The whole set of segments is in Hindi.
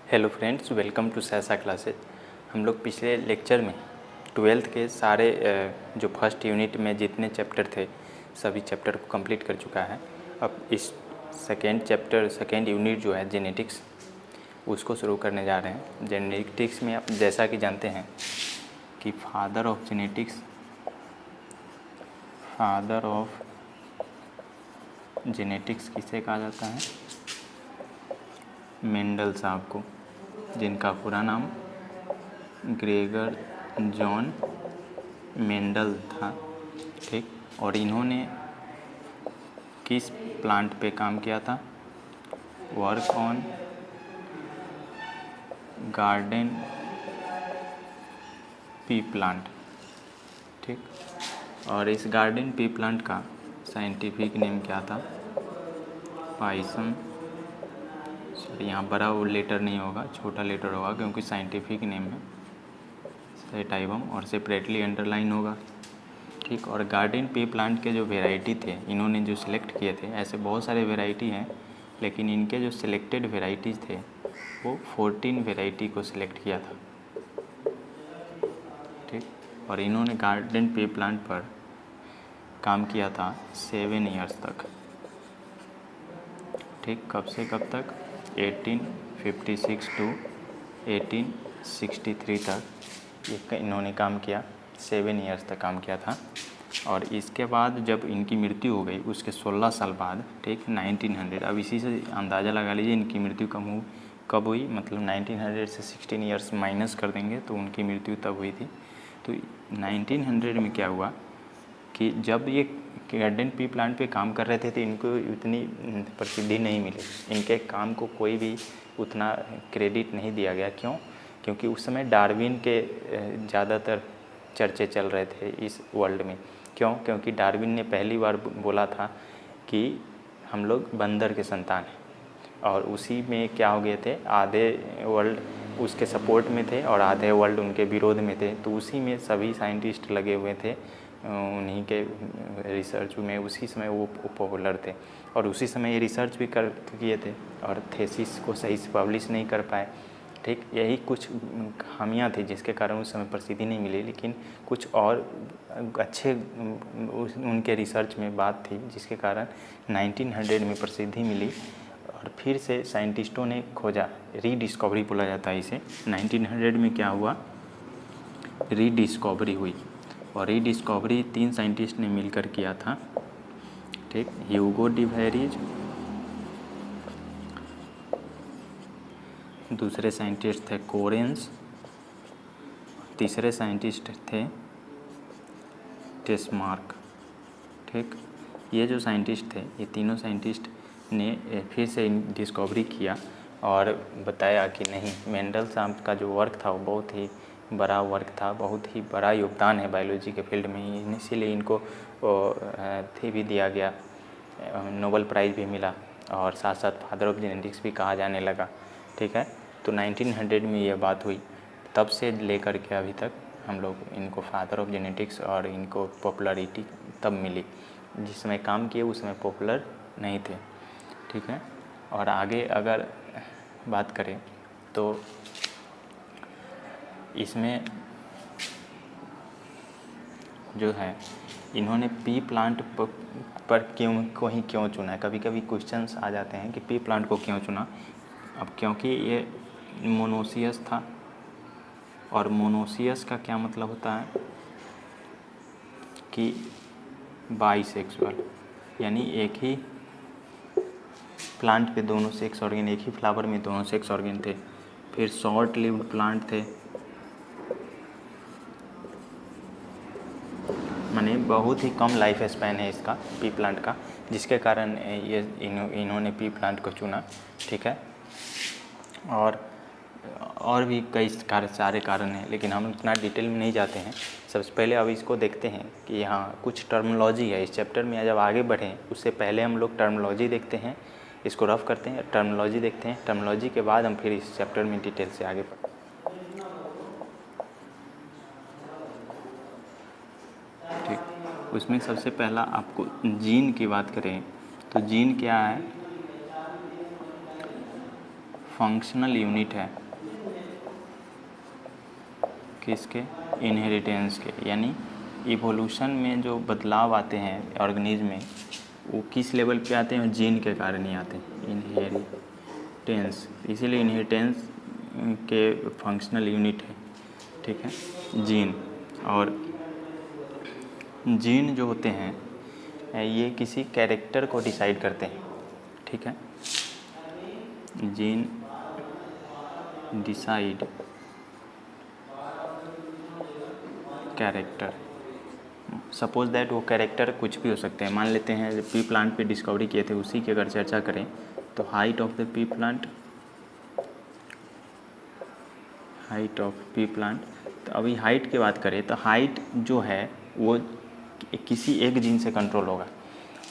हेलो फ्रेंड्स, वेलकम टू सैसा क्लासेज। हम लोग पिछले लेक्चर में 12th के सारे जो फर्स्ट यूनिट में जितने चैप्टर थे सभी चैप्टर को कंप्लीट कर चुका है। अब इस सेकेंड यूनिट जो है जेनेटिक्स, उसको शुरू करने जा रहे हैं। जेनेटिक्स में आप जैसा कि जानते हैं कि फादर ऑफ जेनेटिक्स किसे कहा जाता है? मेंडल साहब को, जिनका पूरा नाम ग्रेगर जॉन मेंडल था। ठीक, और इन्होंने किस प्लांट पे काम किया था? Work on garden pea plant. ठीक, और इस गार्डन पी प्लांट का साइंटिफिक नेम क्या था? पाइसम, यहाँ बड़ा वो लेटर नहीं होगा, छोटा लेटर होगा क्योंकि साइंटिफिक नेम है। सेटाइवम और सेपरेटली अंडरलाइन होगा। ठीक, और गार्डन पी प्लांट के जो वेराइटी थे इन्होंने जो सिलेक्ट किए थे, ऐसे बहुत सारे वेराइटी हैं, लेकिन इनके जो सिलेक्टेड वेराइटीज़ थे वो 14 वेराइटी को सिलेक्ट किया था। ठीक, और इन्होंने गार्डन पी प्लांट पर काम किया था 7 ईयर्स तक। ठीक, कब से कब तक? 1856 टू 1863 तक ये इन्होंने काम किया, 7 ईयर्स तक काम किया था। और इसके बाद जब इनकी मृत्यु हो गई उसके 16 साल बाद, ठीक, 1900, अब इसी से अंदाज़ा लगा लीजिए इनकी मृत्यु कब हुई, मतलब 1900 से 16 ईयर्स माइनस कर देंगे तो उनकी मृत्यु तब हुई थी। तो 1900 में क्या हुआ कि जब ये गार्डन पी प्लांट पे काम कर रहे थे तो इनको उतनी प्रसिद्धि नहीं मिली, इनके काम को कोई भी उतना क्रेडिट नहीं दिया गया। क्यों? क्योंकि उस समय डार्विन के ज़्यादातर चर्चे चल रहे थे इस वर्ल्ड में। क्यों? क्योंकि डार्विन ने पहली बार बोला था कि हम लोग बंदर के संतान हैं, और उसी में क्या हो गए थे, आधे वर्ल्ड उसके सपोर्ट में थे और आधे वर्ल्ड उनके विरोध में थे। तो उसी में सभी साइंटिस्ट लगे हुए थे, उन्हीं के रिसर्च में उसी समय वो पॉपुलर थे, और उसी समय ये रिसर्च भी कर किए थे और थेसिस को सही से पब्लिश नहीं कर पाए। ठीक, यही कुछ खामियां थी जिसके कारण उस समय प्रसिद्धि नहीं मिली, लेकिन कुछ और अच्छे उनके रिसर्च में बात थी जिसके कारण 1900 में प्रसिद्धि मिली। और फिर से साइंटिस्टों ने खोजा, रीडिस्कवरी बोला जाता है इसे। 1900 में क्या हुआ? रीडिस्कवरी हुई, और रीडिस्कवरी 3 साइंटिस्ट ने मिलकर किया था। ठीक, ह्यूगो डिवेरिज, दूसरे साइंटिस्ट थे कोरेंस, तीसरे साइंटिस्ट थे टेस्मार्क। ठीक, ये जो साइंटिस्ट थे, ये तीनों साइंटिस्ट ने फिर से डिस्कवरी किया और बताया कि नहीं, मेंडल साहब का जो वर्क था वो बहुत ही बड़ा वर्क था, बहुत ही बड़ा योगदान है बायोलॉजी के फील्ड में, इसीलिए इनको थी भी दिया गया, नोबेल प्राइज़ भी मिला, और साथ साथ फादर ऑफ जेनेटिक्स भी कहा जाने लगा। ठीक है, तो 1900 में ये बात हुई, तब से लेकर के अभी तक हम लोग इनको फादर ऑफ जेनेटिक्स और इनको पॉपुलरिटी तब मिली। जिस समय काम किए उस समय पॉपुलर नहीं थे। ठीक है, और आगे अगर बात करें तो इसमें जो है इन्होंने पी प्लांट पर क्यों चुना है? कभी कभी क्वेश्चंस आ जाते हैं कि पी प्लांट को क्यों चुना। अब क्योंकि ये मोनोसियस था, और मोनोसियस का क्या मतलब होता है कि बाइसेक्सुअल, यानी एक ही प्लांट पे दोनों सेक्स ऑर्गन, एक ही फ्लावर में दोनों सेक्स ऑर्गन थे। फिर शॉर्ट लिव्ड प्लांट थे, माने बहुत ही कम लाइफ स्पैन है इसका, पी प्लांट का, जिसके कारण ये इन्होंने पी प्लांट को चुना। ठीक है, और भी कई सारे कारण हैं, लेकिन हम इतना डिटेल में नहीं जाते हैं। सबसे पहले अब इसको देखते हैं कि यहाँ कुछ टर्मिनोलॉजी है इस चैप्टर में। जब आगे बढ़ें उससे पहले हम लोग टर्मिनोलॉजी देखते हैं, इसको रफ करते हैं, टर्मिनोलॉजी देखते हैं। टर्मिनोलॉजी के बाद हम फिर इस चैप्टर में डिटेल से आगे बढ़ते हैं। ठीक, उसमें सबसे पहला आपको जीन की बात करें तो जीन क्या है? फंक्शनल यूनिट है किसके, इनहेरिटेंस के, यानी इवोल्यूशन में जो बदलाव आते हैं ऑर्गेनिज्म में वो किस लेवल पे आते हैं, जीन के कारण ही आते हैं, इनहेरिटेंस, इसीलिए इनहेरिटेंस के फंक्शनल यूनिट है, ठीक है, जीन। और जीन जो होते हैं ये किसी कैरेक्टर को डिसाइड करते हैं, ठीक है, gene decide character. Suppose that वो कैरेक्टर कुछ भी हो सकते हैं, मान लेते हैं पी प्लांट पे डिस्कवरी किए थे, उसी की अगर चर्चा करें तो height of the P plant, height of P plant, तो अभी हाइट की बात करें तो हाइट जो है वो किसी एक जीन से कंट्रोल होगा,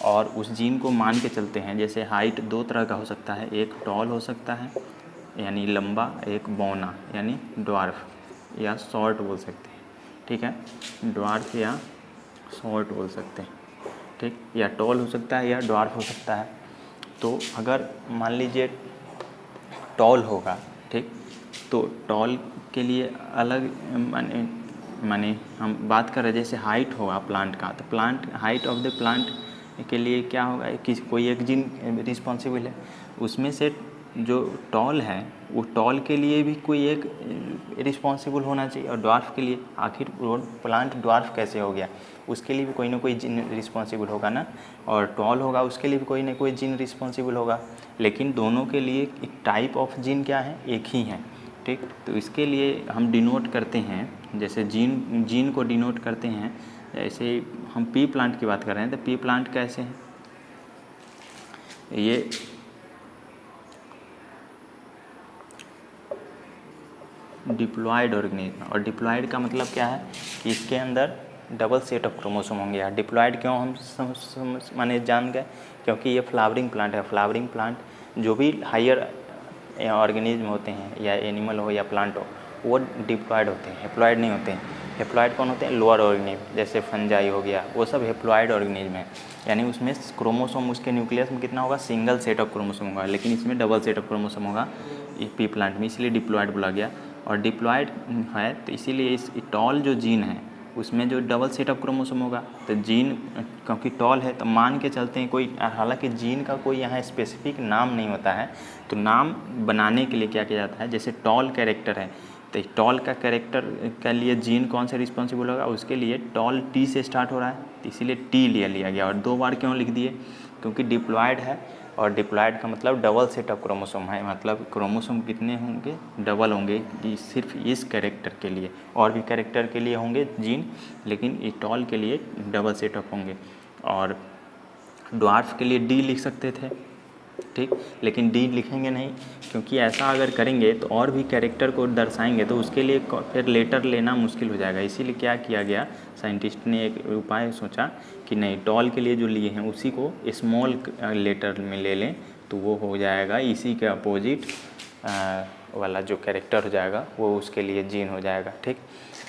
और उस जीन को मान के चलते हैं। जैसे हाइट दो तरह का हो सकता है, एक टॉल हो सकता है यानी लंबा, एक बौना यानी ड्वार्फ या शॉर्ट बोल सकते हैं, ठीक है, ड्वार्फ या शॉर्ट बोल सकते हैं, ठीक, या टॉल हो सकता है या ड्वार्फ हो सकता है। तो अगर मान लीजिए टॉल होगा, ठीक, तो टॉल के लिए अलग माने हम बात कर रहे हैं, जैसे हाइट होगा प्लांट का, तो plant height of the plant के लिए क्या होगा कि कोई एक जीन रिस्पॉन्सिबल है, उसमें से जो टॉल है वो टॉल के लिए भी कोई एक रिस्पॉन्सिबल होना चाहिए, और ड्वार्फ के लिए आखिर वो प्लांट ड्वार्फ कैसे हो गया, उसके लिए भी कोई ना कोई जीन रिस्पॉन्सिबल होगा ना, और टॉल होगा उसके लिए भी कोई ना कोई जीन रिस्पॉन्सिबल होगा, लेकिन दोनों के लिए एक टाइप ऑफ जीन क्या है, एक ही है, ठीक। तो इसके लिए हम डिनोट करते हैं, जैसे जीन को डिनोट करते हैं, जैसे हम पी प्लांट की बात कर रहे हैं तो पी प्लांट कैसे हैं, ये डिप्लॉयड ऑर्गेनिज्म, और डिप्लॉयड का मतलब क्या है कि इसके अंदर डबल सेट ऑफ क्रोमोसोम होंगे। या डिप्लॉयड क्यों हम माने जान गए, क्योंकि ये फ्लावरिंग प्लांट है। फ्लावरिंग प्लांट जो भी हायर ऑर्गेनिज्म होते हैं, या एनिमल हो या प्लांट हो, वो डिप्लॉयड होते हैं, हेप्लॉयड नहीं होते हैं। हेप्लॉयड कौन होते हैं, लोअर ऑर्गेनिज्म, जैसे फंजाई हो गया, वो सब हेप्लॉयड ऑर्गेनिज्म है, यानी उसमें क्रोमोसोम उसके न्यूक्लियस में कितना होगा, सिंगल सेट ऑफ क्रोमोसोम होगा, लेकिन इसमें डबल सेट ऑफ क्रोमोसोम होगा पी प्लांट में, इसलिए डिप्लॉयड बोला गया। और डिप्लॉयड है तो इसीलिए इस टॉल जो जीन है उसमें जो डबल सेट ऑफ क्रोमोसोम होगा, तो जीन क्योंकि टॉल है तो मान के चलते हैं कोई, हालांकि जीन का कोई यहाँ स्पेसिफिक नाम नहीं होता है, तो नाम बनाने के लिए क्या किया जाता है, जैसे टॉल कैरेक्टर है तो टॉल का कैरेक्टर के लिए जीन कौन सा रिस्पॉन्सिबल होगा, उसके लिए टॉल टी से स्टार्ट हो रहा है तो इसीलिए टी लिया गया। और दो बार क्यों लिख दिए, क्योंकि डिप्लॉयड है, और डिप्लॉयड का मतलब डबल सेट ऑफ क्रोमोसोम है, मतलब क्रोमोसोम कितने होंगे, डबल होंगे, सिर्फ इस कैरेक्टर के लिए, और भी कैरेक्टर के लिए होंगे जीन, लेकिन इस टॉल के लिए डबल सेट ऑफ होंगे। और ड्वार्फ के लिए डी लिख सकते थे, ठीक, लेकिन डी लिखेंगे नहीं, क्योंकि ऐसा अगर करेंगे तो और भी कैरेक्टर को दर्शाएंगे तो उसके लिए फिर लेटर लेना मुश्किल हो जाएगा। इसीलिए क्या किया गया, साइंटिस्ट ने एक उपाय सोचा कि नहीं, टॉल के लिए जो लिए हैं उसी को स्मॉल लेटर में ले लें तो वो हो जाएगा, इसी के अपोजिट वाला जो कैरेक्टर हो जाएगा वो उसके लिए जीन हो जाएगा, ठीक।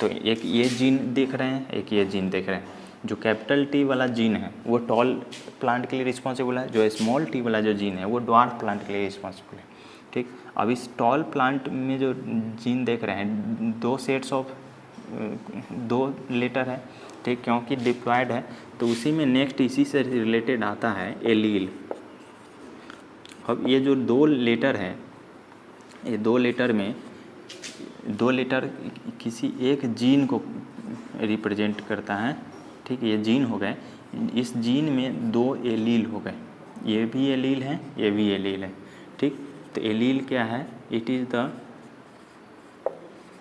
तो एक ये जीन देख रहे हैं, एक ये जीन देख रहे हैं। जो कैपिटल टी वाला जीन है वो टॉल प्लांट के लिए रिस्पॉन्सिबल है, जो स्मॉल टी वाला जो जीन है वो ड्वार्फ प्लांट के लिए रिस्पॉन्सिबल है, ठीक। अब इस टॉल प्लांट में जो जीन देख रहे हैं, दो सेट्स ऑफ दो लेटर है, ठीक, क्योंकि डिप्लॉयड है तो उसी में नेक्स्ट इसी से रिलेटेड आता है एलील। अब ये जो दो लेटर है, ये दो लेटर में दो लेटर किसी एक जीन को रिप्रेजेंट करता है, ठीक, ये जीन हो गए। इस जीन में दो एलील हो गए, ये भी एलील है, ये भी एलील है, ठीक। तो एलील क्या है, it is the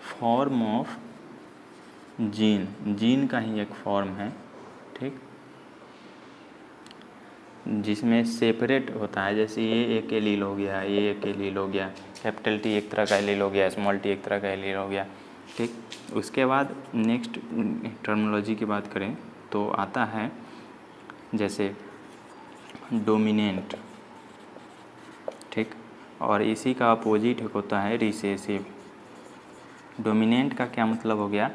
form of gene, gene का ही एक फॉर्म है, ठीक, जिसमें सेपरेट होता है। जैसे ये एक एलील हो गया, ये एक एलील हो गया, कैपिटल टी एक तरह का एलील हो गया, स्मॉल टी एक तरह का एलील हो गया, ठीक। उसके बाद नेक्स्ट टर्मिनोलॉजी की बात करें तो आता है जैसे डोमिनेंट, ठीक, और इसी का अपोजिट होता है रिसेसिव। डोमिनेंट का क्या मतलब हो गया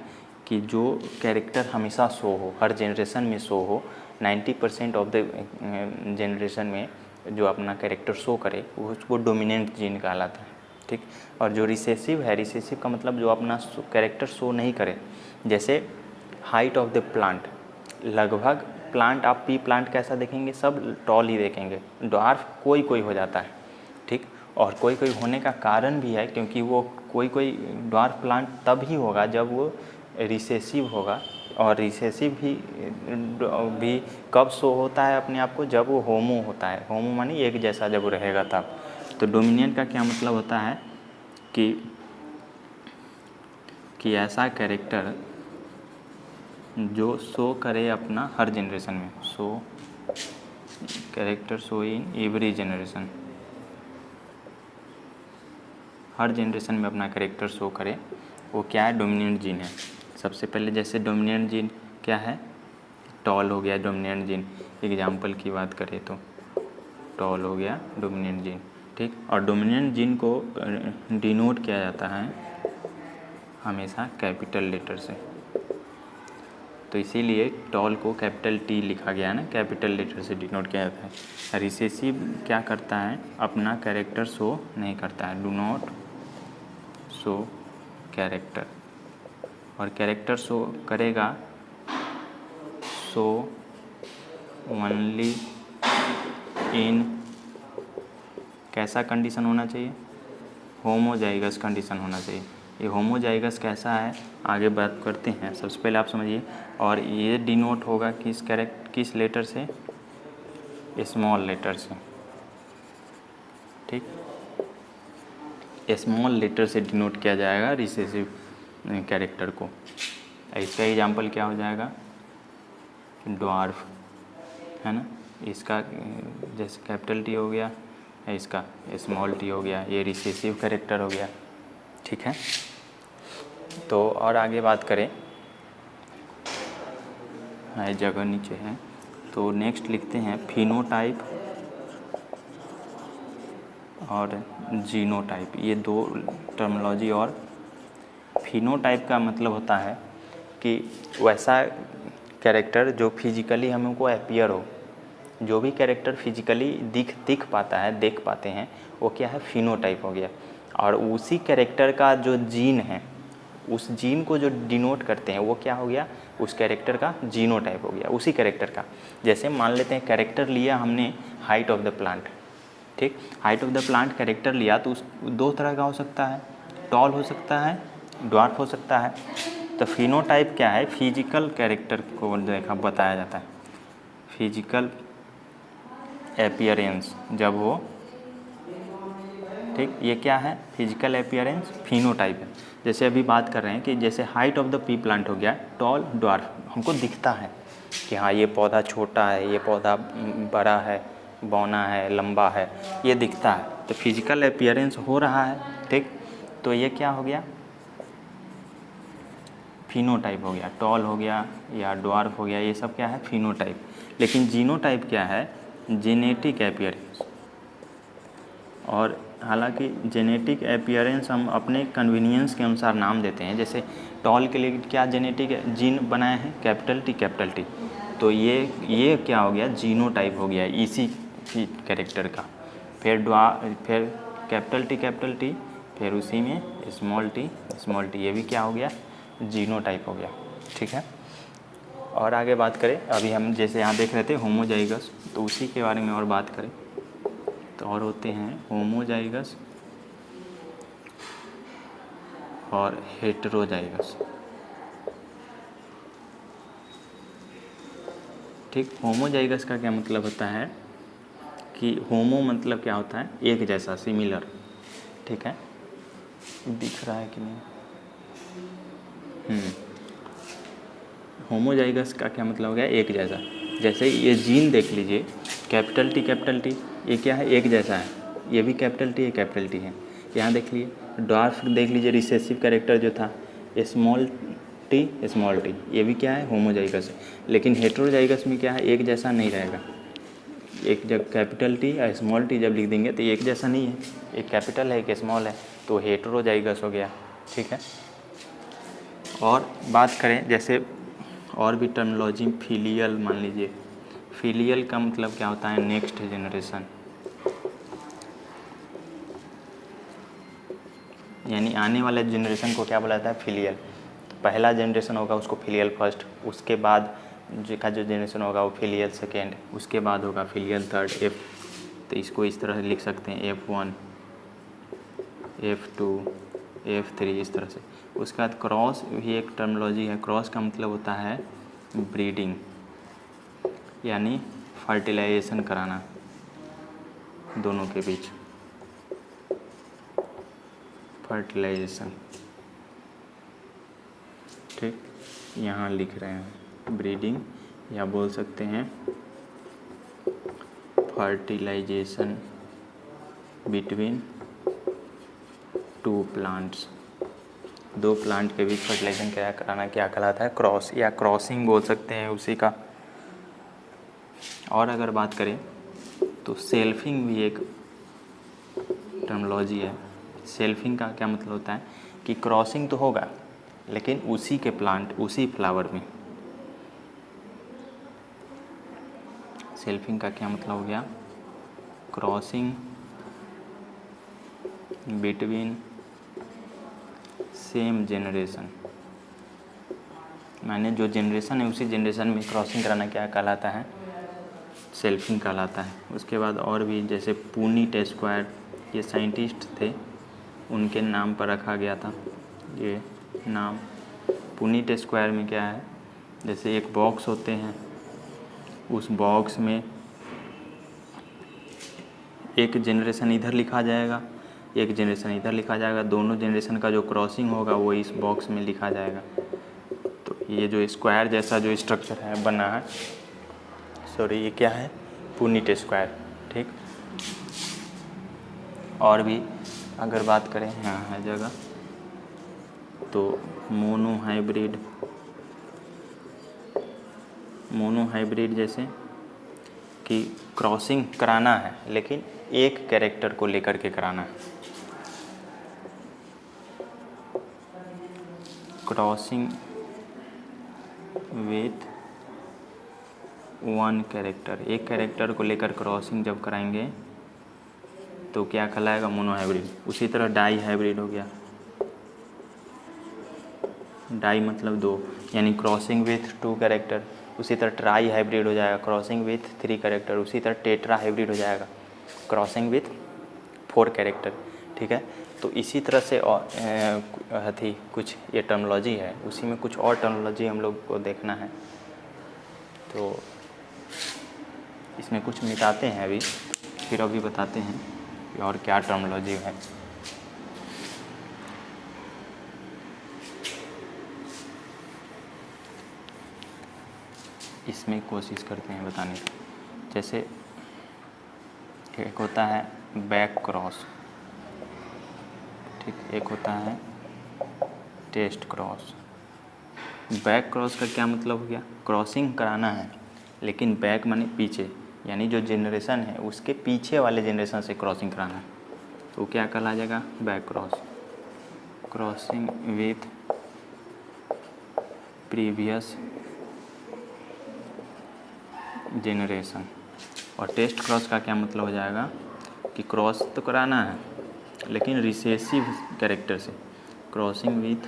कि जो कैरेक्टर हमेशा शो हो, हर जनरेशन में शो हो, 90% ऑफ द जनरेशन में जो अपना कैरेक्टर शो करे वो डोमिनेंट जीन कहलाता है, ठीक। और जो रिसेसिव है, रिसेसिव का मतलब जो अपना कैरेक्टर शो नहीं करे, जैसे हाइट ऑफ द प्लांट, लगभग प्लांट आप पी प्लांट कैसा देखेंगे, सब टॉल ही देखेंगे, ड्वार्फ कोई कोई हो जाता है, ठीक। और कोई कोई होने का कारण भी है, क्योंकि वो कोई कोई ड्वार्फ प्लांट तब ही होगा जब वो रिसेसिव होगा, और रिसेसिव भी कब शो होता है अपने आप को, जब वो होमो होता है, होमो मानी एक जैसा जब रहेगा तब। तो डोमिनेंट का क्या मतलब होता है कि ऐसा कैरेक्टर जो शो करे अपना हर जनरेशन में, show character show in every generation, her generation में अपना कैरेक्टर शो करे, वो क्या है, डोमिनेंट जीन है। सबसे पहले जैसे डोमिनेंट जीन क्या है, टॉल हो गया डोमिनेंट जीन, एग्जाम्पल की बात करें तो टॉल हो गया डोमिनेंट जीन, ठीक। और डोमिनेंट जीन को डिनोट किया जाता है हमेशा कैपिटल लेटर से, तो इसीलिए टॉल को कैपिटल टी लिखा गया है ना, कैपिटल लेटर से डिनोट किया जाता है। रिसेसिव क्या करता है, अपना कैरेक्टर शो नहीं करता है, डू नॉट शो कैरेक्टर, और कैरेक्टर शो करेगा शो ओनली इन, कैसा कंडीशन होना चाहिए, होमोजाइगस कंडीशन होना चाहिए। ये होमोजाइगस कैसा है आगे बात करते हैं, सबसे पहले आप समझिए। और ये डिनोट होगा किस लेटर से, स्मॉल लेटर से, ठीक। स्मॉल लेटर से डिनोट किया जाएगा रिसेसिव कैरेक्टर को। इसका एग्जाम्पल क्या हो जाएगा, ड्वार्फ है ना, इसका जैसे कैपिटल टी हो गया, इसका स्मॉल टी हो गया, ये रिसेसिव कैरेक्टर हो गया, ठीक है। तो और आगे बात करें, जगह नीचे है, तो नेक्स्ट लिखते हैं फिनोटाइप और जीनोटाइप, ये दो टर्मिनोलॉजी। और फिनोटाइप का मतलब होता है कि वैसा कैरेक्टर जो फिजिकली हमको अपीयर हो, जो भी कैरेक्टर फिजिकली दिख पाता है, देख पाते हैं, वो क्या है, फिनोटाइप हो गया। और उसी कैरेक्टर का जो जीन है, उस जीन को जो डिनोट करते हैं, वो क्या हो गया, उस कैरेक्टर का जीनोटाइप हो गया, उसी कैरेक्टर का। जैसे मान लेते हैं कैरेक्टर लिया हमने हाइट ऑफ द प्लांट, ठीक। Height of the plant character लिया तो उस दो तरह का हो सकता है, टॉल हो सकता है, ड्वार्फ हो सकता है। तो फिनोटाइप क्या है, फिजिकल कैरेक्टर को देखा बताया जाता है, फिजिकल अपीयरेंस जब हो, ठीक। ये क्या है, फिजिकल अपीयरेंस फिनोटाइप है। जैसे अभी बात कर रहे हैं कि जैसे height of the P plant हो गया, टॉल ड्वार्फ, हमको दिखता है कि हाँ ये पौधा छोटा है, ये पौधा बड़ा है, बौना है, लंबा है, ये दिखता है, तो फिजिकल अपीयरेंस हो रहा है, ठीक। तो ये क्या हो गया, फिनोटाइप हो गया, टॉल हो गया या ड्वार्फ हो गया, ये सब क्या है, फिनोटाइप। लेकिन जीनोटाइप क्या है, जेनेटिक अपीयरेंस। और हालांकि जेनेटिक अपीयरेंस हम अपने कन्वीनियंस के अनुसार नाम देते हैं। जैसे टॉल के लिए क्या जेनेटिक जीन बनाए हैं, कैपिटल टी, तो ये क्या हो गया, जीनोटाइप हो गया इसी कैरेक्टर का। फिर कैपिटल टी, फिर उसी में स्मॉल टी, ये भी क्या हो गया, जीनोटाइप हो गया, ठीक है। और आगे बात करें, अभी हम जैसे यहाँ देख रहे थे होमोजाइगस, तो उसी के बारे में और बात करें तो और होते हैं होमोजाइगस और हेटेरोजाइगस, ठीक। होमोजाइगस का क्या मतलब होता है कि होमो मतलब क्या होता है, एक जैसा, सिमिलर, ठीक है। दिख रहा है कि नहीं, होमोजाइगस का क्या मतलब हो गया, एक जैसा। जैसे ये जीन देख लीजिए, कैपिटल टी, ये क्या है, एक जैसा है, ये भी कैपिटल टी है। यहाँ देख लीजिए, ड्वार्फ देख लीजिए, रिसेसिव कैरेक्टर जो था, स्मॉल टी, ये भी क्या है, होमोजाइगस है। लेकिन हेटेरोजाइगस में क्या है, एक जैसा नहीं रहेगा। एक जब कैपिटल टी या स्मॉल टी जब लिख देंगे तो ये एक जैसा नहीं है, एक कैपिटल है एक स्मॉल है, तो हेटेरोजाइगस हो गया, ठीक है। और बात करें जैसे और भी टर्मिनोलॉजी, फिलियल मान लीजिए, फिलियल का मतलब क्या होता है, नेक्स्ट जनरेशन। यानी आने वाले जनरेशन को क्या बोला जाता है, फिलियल। तो पहला जनरेशन होगा उसको फिलियल फर्स्ट, उसके बाद जो जनरेशन होगा वो फिलियल सेकेंड, उसके बाद होगा फिलियल थर्ड, एफ। तो इसको इस तरह से लिख सकते हैं F1, F2, F3 इस तरह से। उसके बाद क्रॉस भी एक टर्मिनोलॉजी है। क्रॉस का मतलब होता है ब्रीडिंग, यानी फर्टिलाइजेशन कराना दोनों के बीच, फर्टिलाइजेशन। ठीक, यहाँ लिख रहे हैं ब्रीडिंग, या बोल सकते हैं फर्टिलाइजेशन बिटवीन टू प्लांट्स। दो प्लांट के बीच फर्टिलाइजेशन क्या कराना क्या कहलाता है, क्रॉस या क्रॉसिंग बोल सकते हैं उसी का। और अगर बात करें तो सेल्फिंग भी एक टर्मिनोलॉजी है। सेल्फिंग का क्या मतलब होता है कि क्रॉसिंग तो होगा लेकिन उसी के प्लांट उसी फ्लावर में। सेल्फिंग का क्या मतलब हो गया, क्रॉसिंग बिटवीन सेम जनरेशन, माने जो जनरेशन है उसी जनरेशन में क्रॉसिंग कराना क्या कहलाता है, सेल्फिंग कहलाता है। उसके बाद और भी जैसे पुनीट स्क्वायर, ये साइंटिस्ट थे, उनके नाम पर रखा गया था ये नाम। पुनीट स्क्वायर में क्या है, जैसे एक बॉक्स होते हैं, उस बॉक्स में एक जनरेशन इधर लिखा जाएगा, एक जनरेशन इधर लिखा जाएगा, दोनों जनरेशन का जो क्रॉसिंग होगा वो इस बॉक्स में लिखा जाएगा। तो ये जो स्क्वायर जैसा जो स्ट्रक्चर है बना है, सॉरी ये क्या है, पुनीट स्क्वायर। ठीक, और भी अगर बात करें यहाँ है जगह तो मोनो हाइब्रिड जैसे कि क्रॉसिंग कराना है लेकिन एक कैरेक्टर को लेकर के कराना है। क्रॉसिंग विथ वन कैरेक्टर, एक कैरेक्टर को लेकर क्रॉसिंग जब कराएंगे तो क्या कहलाएगा, मोनो हाइब्रिड। उसी तरह डाई हाइब्रिड हो गया, डाई मतलब दो, यानी क्रॉसिंग विथ टू कैरेक्टर। उसी तरह ट्राई हाइब्रिड हो जाएगा, क्रॉसिंग विथ थ्री कैरेक्टर। उसी तरह टेट्रा हाइब्रिड हो जाएगा, क्रॉसिंग विथ फोर कैरेक्टर। ठीक है, तो इसी तरह से और थी कुछ ये टर्मिनोलॉजी है, उसी में कुछ और टर्मिनोलॉजी हम लोग को देखना है। तो इसमें कुछ मिटाते हैं अभी, फिर अभी बताते हैं कि और क्या टर्मिनोलॉजी है। इसमें कोशिश करते हैं बताने की। जैसे एक होता है बैक क्रॉस, ठीक, एक होता है टेस्ट क्रॉस। बैक क्रॉस का क्या मतलब हो गया, क्रॉसिंग कराना है लेकिन बैक माने पीछे, यानी जो जनरेशन है उसके पीछे वाले जनरेशन से क्रॉसिंग कराना है, तो क्या कहला जाएगा, back cross. Crossing with previous generation. और टेस्ट क्रॉस का क्या मतलब हो जाएगा कि क्रॉस तो कराना है लेकिन रिसेसिव कैरेक्टर से, crossing with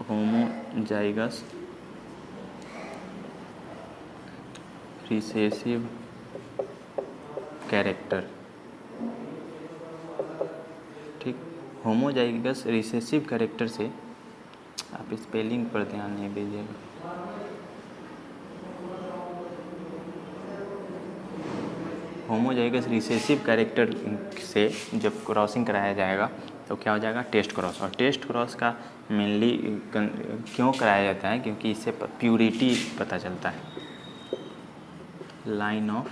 homozygous recessive character. ठीक, होमोजाइगस रिसेसिव कैरेक्टर से, आप स्पेलिंग पर ध्यान नहीं दीजिएगा। होमोजाइगस रिसेसिव कैरेक्टर से जब क्रॉसिंग कराया जाएगा तो क्या हो जाएगा, टेस्ट क्रॉस। और टेस्ट क्रॉस का मेनली क्यों कराया जाता है, क्योंकि इससे प्यूरिटी पता चलता है, लाइन ऑफ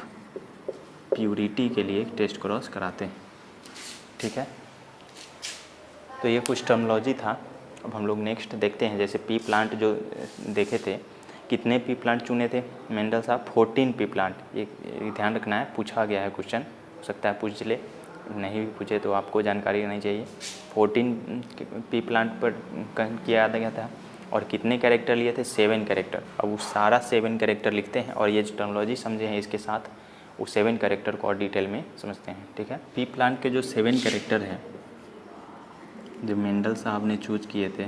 प्यूरिटी के लिए टेस्ट क्रॉस कराते हैं। ठीक है, तो ये कुछ टर्मिनोलॉजी था। अब हम लोग नेक्स्ट देखते हैं, जैसे पी प्लांट जो देखे थे, कितने पी प्लांट चुने थे मेंडल साहब, 14 पी प्लांट। ये ध्यान रखना है, पूछा गया है क्वेश्चन, हो सकता है पूछ ले, नहीं भी पूछे तो आपको जानकारी रहनी चाहिए। 14 पी प्लांट पर किया गया था और कितने कैरेक्टर लिए थे, 7 कैरेक्टर। अब वो सारा 7 कैरेक्टर लिखते हैं और ये जो टर्मिनोलॉजी समझे हैं इसके साथ वो 7 कैरेक्टर को और डिटेल में समझते हैं। ठीक है, पी प्लांट के जो 7 कैरेक्टर हैं जो मेंडल साहब ने चूज किए थे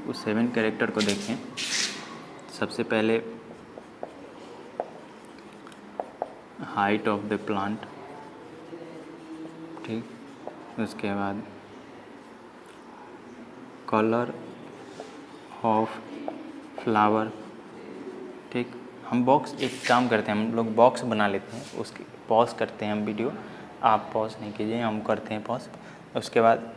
उस 7 कैरेक्टर को देखें। सबसे पहले हाइट ऑफ द प्लांट, ठीक, उसके बाद कलर ऑफ फ्लावर, ठीक। हम बॉक्स, एक काम करते हैं, हम लोग बॉक्स बना लेते हैं, उसके पॉज करते हैं हम वीडियो, आप पॉज नहीं कीजिए, हम करते हैं पॉज। उसके बाद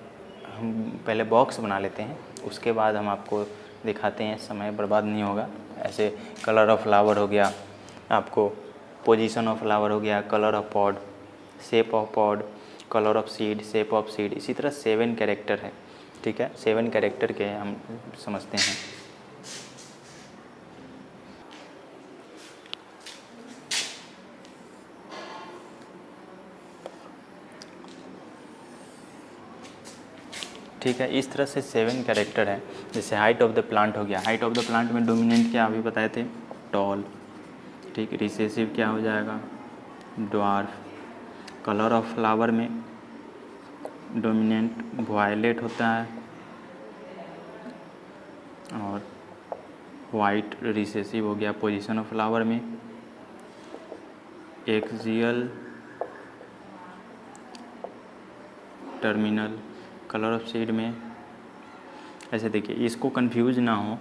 हम पहले बॉक्स बना लेते हैं, उसके बाद हम आपको दिखाते हैं, समय बर्बाद नहीं होगा। ऐसे कलर ऑफ फ्लावर हो गया, आपको पोजीशन ऑफ फ्लावर हो गया, colour of pod, shape of pod, colour of seed, shape of seed, इसी तरह 7 कैरेक्टर है, ठीक है। 7 कैरेक्टर के हम समझते हैं। ठीक है, इस तरह से 7 कैरेक्टर है। जैसे हाइट ऑफ द प्लांट हो गया, हाइट ऑफ द प्लांट में डोमिनेंट क्या अभी बताए थे, टॉल, ठीक। रिसेसिव क्या हो जाएगा, ड्वार्फ। कलर ऑफ फ्लावर में डोमिनेंट वायलेट होता है और वाइट रिसेसिव हो गया। पोजीशन ऑफ फ्लावर में axial, terminal. Colour of seed में, ऐसे देखिए इसको कंफ्यूज ना हो,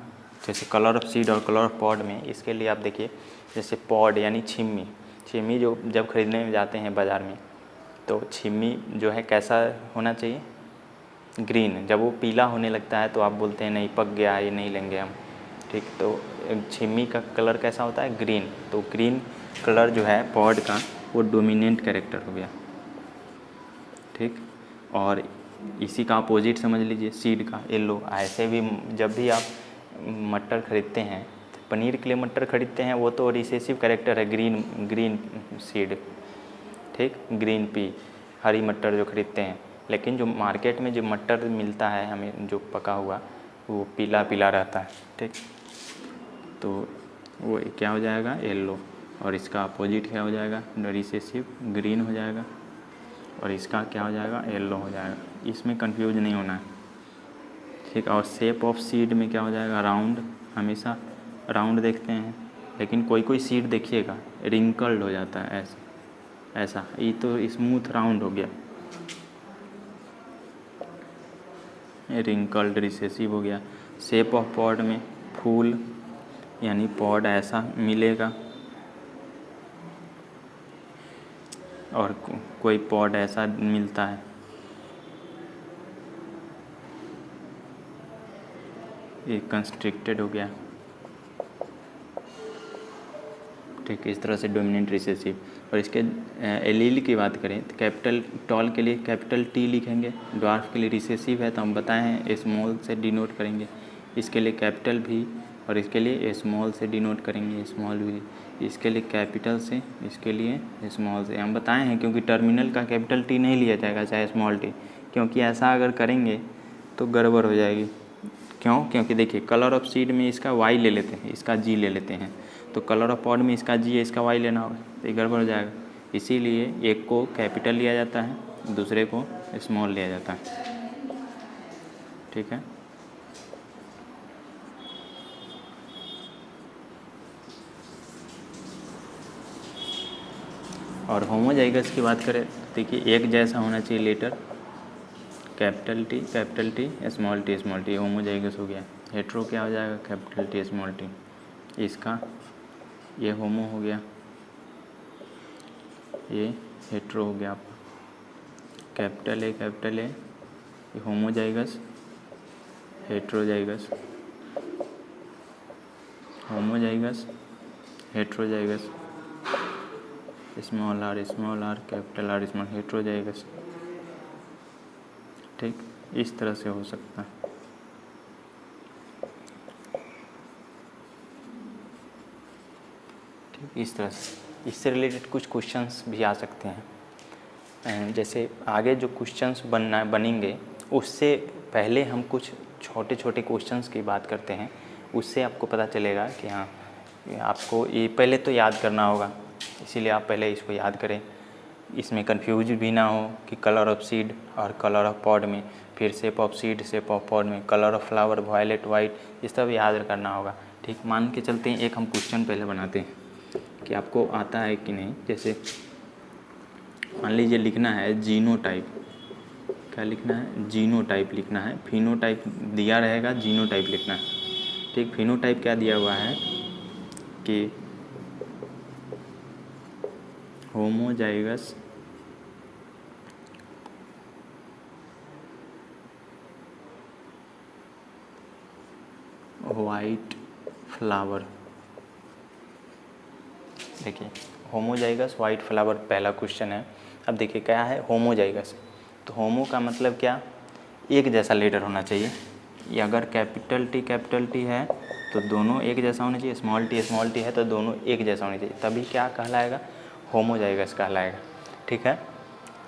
जैसे कलर ऑफ सीड और कलर ऑफ पॉड में, इसके लिए आप देखिए जैसे पॉड यानी छिम्मी, छिम्मी जो जब खरीदने जाते हैं बाज़ार में, तो छिम्मी जो है कैसा होना चाहिए, ग्रीन। जब वो पीला होने लगता है तो आप बोलते हैं नहीं पक गया, ये नहीं लेंगे हम, ठीक। तो छिम्मी का कलर कैसा होता है, ग्रीन। तो ग्रीन कलर जो है पॉड का, वो डोमिनेंट कैरेक्टर हो गया, ठीक। और इसी का अपोजिट समझ लीजिए सीड का, येलो। ऐसे भी जब भी आप मटर खरीदते हैं, पनीर के लिए मटर खरीदते हैं, वो तो रिसेसिव कैरेक्टर है, ग्रीन सीड, ठीक, ग्रीन पी, हरी मटर जो खरीदते हैं। लेकिन जो मार्केट में जो मटर मिलता है हमें, जो पका हुआ, वो पीला पीला रहता है, ठीक। तो वो क्या हो जाएगा, येलो। और इसका अपोजिट क्या हो जाएगा, रिसेसिव, ग्रीन हो जाएगा। और इसका क्या हो जाएगा, येलो हो जाएगा। इसमें कंफ्यूज नहीं होना है, ठीक। और शेप ऑफ सीड में क्या हो जाएगा, राउंड। हमेशा राउंड देखते हैं, लेकिन कोई कोई सीड देखिएगा रिंकल्ड हो जाता है, ऐसा। ये तो स्मूथ राउंड हो गया, रिंकल्ड रिसेसिव हो गया। शेप ऑफ पॉड में फूल यानी पॉड ऐसा मिलेगा, और कोई पॉड ऐसा मिलता है, ये कंस्ट्रिक्टेड हो गया, ठीक। इस तरह से डोमिनेंट रिसेसिव। और इसके एलील की बात करें तो कैपिटल टॉल के लिए कैपिटल टी लिखेंगे, ड्वार्फ के लिए रिसेसिव है तो हम बताए हैं स्मॉल से डिनोट करेंगे, इसके लिए कैपिटल भी, और इसके लिए स्मॉल से डिनोट करेंगे, स्मॉल भी। इसके लिए कैपिटल से, इसके लिए स्मॉल से हम बताए हैं, क्योंकि टर्मिनल का कैपिटल टी नहीं लिया जाएगा चाहे स्मॉल टी, क्योंकि ऐसा अगर करेंगे तो गड़बड़ हो जाएगी। क्यों, क्योंकि देखिए कलर ऑफ सीड में इसका वाई ले लेते हैं, इसका जी ले लेते हैं, तो कलर ऑफ पॉड में इसका जी है, इसका वाई लेना होगा, तो ये गड़बड़ हो जाएगा। इसीलिए एक को कैपिटल लिया जाता है, दूसरे को स्मॉल लिया जाता है, ठीक है। और होमोजाइगस की बात करें, देखिए एक जैसा होना चाहिए letter, capital T small T, homozygous हो गया। हेट्रो क्या हो जाएगा, कैपिटल टी स्मॉल टी, इसका ये होमो हो गया, ये हेट्रो हो गया आपका, कैपिटल ए, ये homozygous, heterozygous, homozygous, heterozygous, small R, capital R, small, heterozygous, ठीक। इस तरह से हो सकता है, ठीक। इस तरह से इससे रिलेटेड कुछ क्वेश्चंस भी आ सकते हैं। जैसे आगे जो क्वेश्चंस बनेंगे उससे पहले हम कुछ छोटे छोटे क्वेश्चंस की बात करते हैं, उससे आपको पता चलेगा कि हाँ, आपको ये पहले तो याद करना होगा, इसीलिए आप पहले इसको याद करें। इसमें कन्फ्यूज भी ना हो कि कलर ऑफ सीड और कलर ऑफ पॉड में, फिर shape of seed shape of pod में, colour of flower violet white, ये सब याद करना होगा। ठीक, मान के चलते हैं एक हम क्वेश्चन पहले बनाते हैं कि आपको आता है कि नहीं। जैसे मान लीजिए लिखना है जीनोटाइप, क्या लिखना है, जीनोटाइप लिखना है, फिनोटाइप दिया रहेगा, जीनोटाइप लिखना है। ठीक, फिनोटाइप क्या दिया हुआ है कि होमोजाइगस वाइट फ्लावर। देखिए होमोजाइगस वाइट फ्लावर पहला क्वेश्चन है। अब देखिए क्या है होमोजाइगस, तो होमो का मतलब क्या, एक जैसा लेटर होना चाहिए। ये अगर कैपिटल टी है तो दोनों एक जैसा होना चाहिए, स्मॉल टी है तो दोनों एक जैसा होना चाहिए, तभी क्या कहलाएगा, होमोजाइगस कहलाएगा। ठीक है,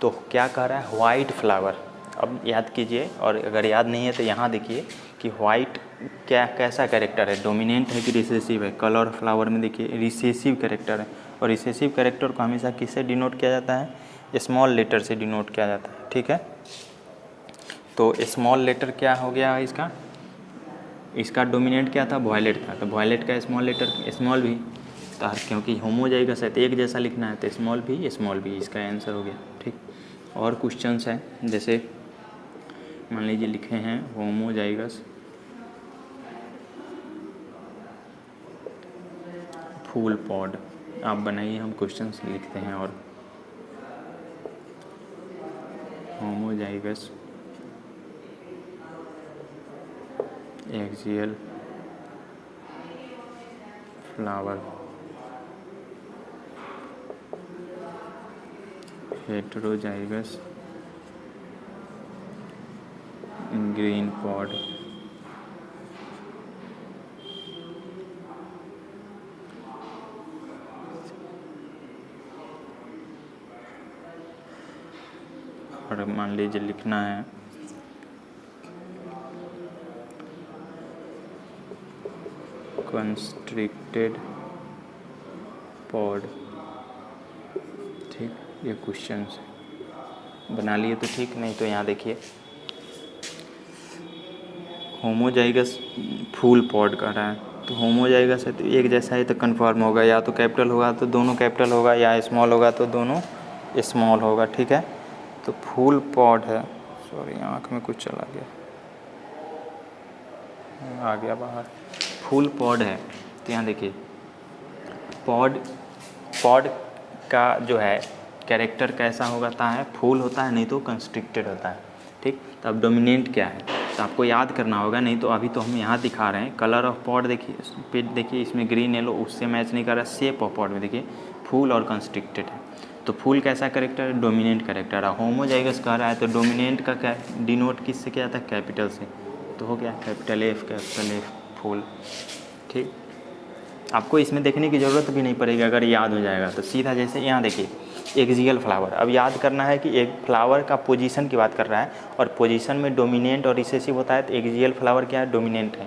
तो क्या कह रहा है, वाइट फ्लावर। अब याद कीजिए, और अगर याद नहीं है तो यहाँ देखिए कि वाइट क्या कैसा कैरेक्टर है, डोमिनेंट है कि रिसेसिव है। कलर फ्लावर में देखिए रिसेसिव कैरेक्टर है, और रिसेसिव कैरेक्टर को हमेशा किससे डिनोट किया जाता है, स्मॉल लेटर से डिनोट किया जाता है। ठीक है, तो स्मॉल लेटर क्या हो गया इसका, इसका डोमिनेंट क्या था, वॉयलेट था, तो वॉयलेट का स्मॉल लेटर स्मॉल भी, तो क्योंकि होमोजाइगस है तो एक जैसा लिखना है, तो स्मॉल भी, इसका आंसर हो गया। ठीक, और क्वेश्चंस हैं, जैसे मान लीजिए लिखे हैं होमोजाइगस फूल पॉड, आप बनाइए, हम क्वेश्चंस लिखते हैं। और homozygous axial flower heterozygous green pod और मान लीजिए लिखना है कंस्ट्रिक्टेड पॉड। ठीक, ये क्वेश्चंस बना लिए तो ठीक, नहीं तो यहाँ देखिए होमोजाइगस फूल पॉड कर रहा है, तो होमोजाइगस है तो एक जैसा है तो कन्फर्म होगा, या तो कैपिटल होगा तो दोनों कैपिटल होगा, या स्मॉल होगा तो दोनों स्मॉल होगा। ठीक है, तो फूल पॉड है, सॉरी आँख में कुछ चला गया, आ गया बाहर, फूल पॉड है तो यहाँ देखिए पॉड का जो है कैरेक्टर कैसा होता है, फूल होता है, नहीं तो कंस्ट्रिक्टेड होता है। ठीक, तो अब डोमिनेंट क्या है तो आपको याद करना होगा, नहीं तो अभी तो हम यहाँ दिखा रहे हैं कलर ऑफ पॉड, देखिए इसमें ग्रीन येलो उससे मैच नहीं कर रहा। शेप ऑफ पॉड में देखिए फूल और कंस्ट्रिक्टेड है, तो फूल कैसा कैरेक्टर है, डोमिनेंट कैरेक्टर है। होमोजाइगस कह रहा है तो डोमिनेंट का क्या डिनोट किससे किया जाता है, कैपिटल से, तो हो गया कैपिटल एफ फूल। ठीक, आपको इसमें देखने की ज़रूरत भी नहीं पड़ेगी, अगर याद हो जाएगा तो सीधा। जैसे यहाँ देखिए एक्सियल फ्लावर, अब याद करना है कि एक फ्लावर का पोजीशन की बात कर रहा है, और पोजीशन में डोमिनेंट और रिसेसिव होता है, तो एक्सियल फ्लावर क्या है, डोमिनेंट है,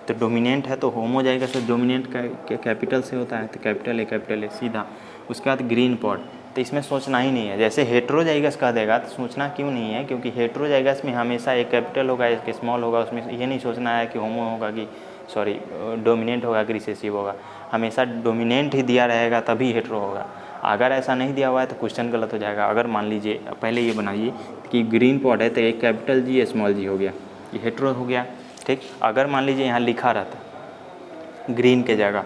तो डोमिनेंट है तो होमोजाइगस से डोमिनेंट कैपिटल से होता है, तो कैपिटल है सीधा। उसके बाद ग्रीन पॉड, तो इसमें सोचना ही नहीं है। जैसे हेटेरोजाइगस कह देगा तो सोचना क्यों नहीं है, क्योंकि हेटेरोजाइगस में हमेशा एक कैपिटल होगा एक स्मॉल होगा, उसमें ये नहीं सोचना है कि होमो होगा कि सॉरी डोमिनेंट होगा कि रिसेसिव होगा, हमेशा डोमिनेंट ही दिया रहेगा तभी हेटेरो होगा। अगर ऐसा नहीं दिया हुआ है तो क्वेश्चन गलत हो जाएगा। अगर मान लीजिए पहले ये बनाइए कि ग्रीन पॉड है तो एक कैपिटल जी स्मॉल जी हो गया, ये हेटेरो हो गया। ठीक, अगर मान लीजिए यहाँ लिखा रहता ग्रीन के जगह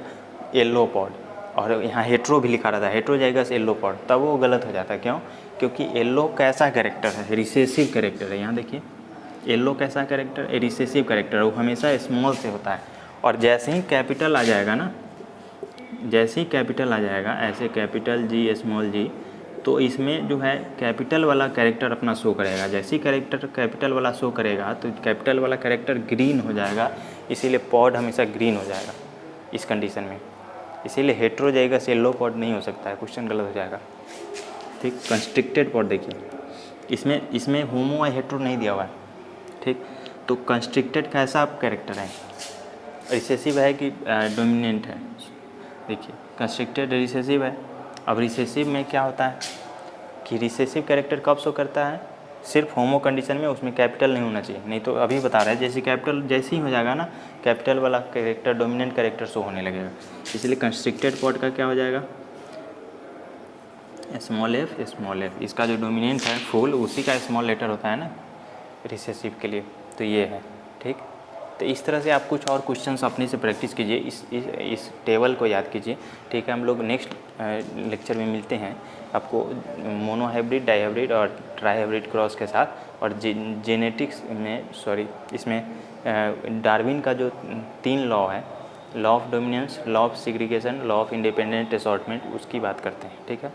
येलो पॉड, और यहाँ हेटेरो भी लिखा रहता है, हेटेरोजाइगस येलो पॉड, तब वो गलत हो जाता है। क्यों, क्योंकि येलो कैसा कैरेक्टर है, रिसेसिव कैरेक्टर है। यहाँ देखिए येलो कैसा कैरेक्टर, रिसेसिव कैरेक्टर है, वो हमेशा स्मॉल से होता है। और जैसे ही कैपिटल आ जाएगा ना, जैसे ही कैपिटल आ जाएगा ऐसे कैपिटल जी स्मॉल जी, तो इसमें जो है कैपिटल वाला कैरेक्टर अपना शो करेगा। जैसे ही कैरेक्टर कैपिटल वाला शो करेगा तो कैपिटल वाला कैरेक्टर ग्रीन हो जाएगा, इसीलिए पॉड हमेशा ग्रीन हो जाएगा इस कंडीशन में। इसीलिए हेटेरोजाइगस येलो पॉड नहीं हो सकता है, क्वेश्चन गलत हो जाएगा। ठीक, कंस्ट्रिक्टेड पॉड देखिए इसमें होमो या हेटेरो नहीं दिया हुआ है। ठीक, तो कंस्ट्रिक्टेड कैसा कैरेक्टर है, रिसेसिव है कि डोमिनेंट है। देखिए कंस्ट्रिक्टेड रिसेसिव है। अब रिसेसिव में क्या होता है कि रिसेसिव कैरेक्टर कब शो करता है, सिर्फ होमो कंडीशन में, उसमें कैपिटल नहीं होना चाहिए, नहीं तो अभी बता रहा है जैसे कैपिटल जैसे ही हो जाएगा ना कैपिटल वाला कैरेक्टर डोमिनेंट कैरेक्टर शो होने लगेगा। इसलिए कंस्ट्रिक्टेड पॉड का क्या हो जाएगा, स्मॉल एफ, इसका जो डोमिनेंट है फुल उसी का स्मॉल लेटर होता है ना रिसेसिव के लिए, तो ये है। ठीक, तो इस तरह से आप कुछ और क्वेश्चंस अपने से प्रैक्टिस कीजिए, इस टेबल को याद कीजिए। ठीक है, हम लोग नेक्स्ट लेक्चर में मिलते हैं आपको मोनो हाइब्रिड, डाई हाइब्रिड और ट्राई हाइब्रिड क्रॉस के साथ। और जेनेटिक्स में इसमें डार्विन का जो 3 लॉ है, law of dominance, law of segregation, law of independent assortment, उसकी बात करते हैं। ठीक है।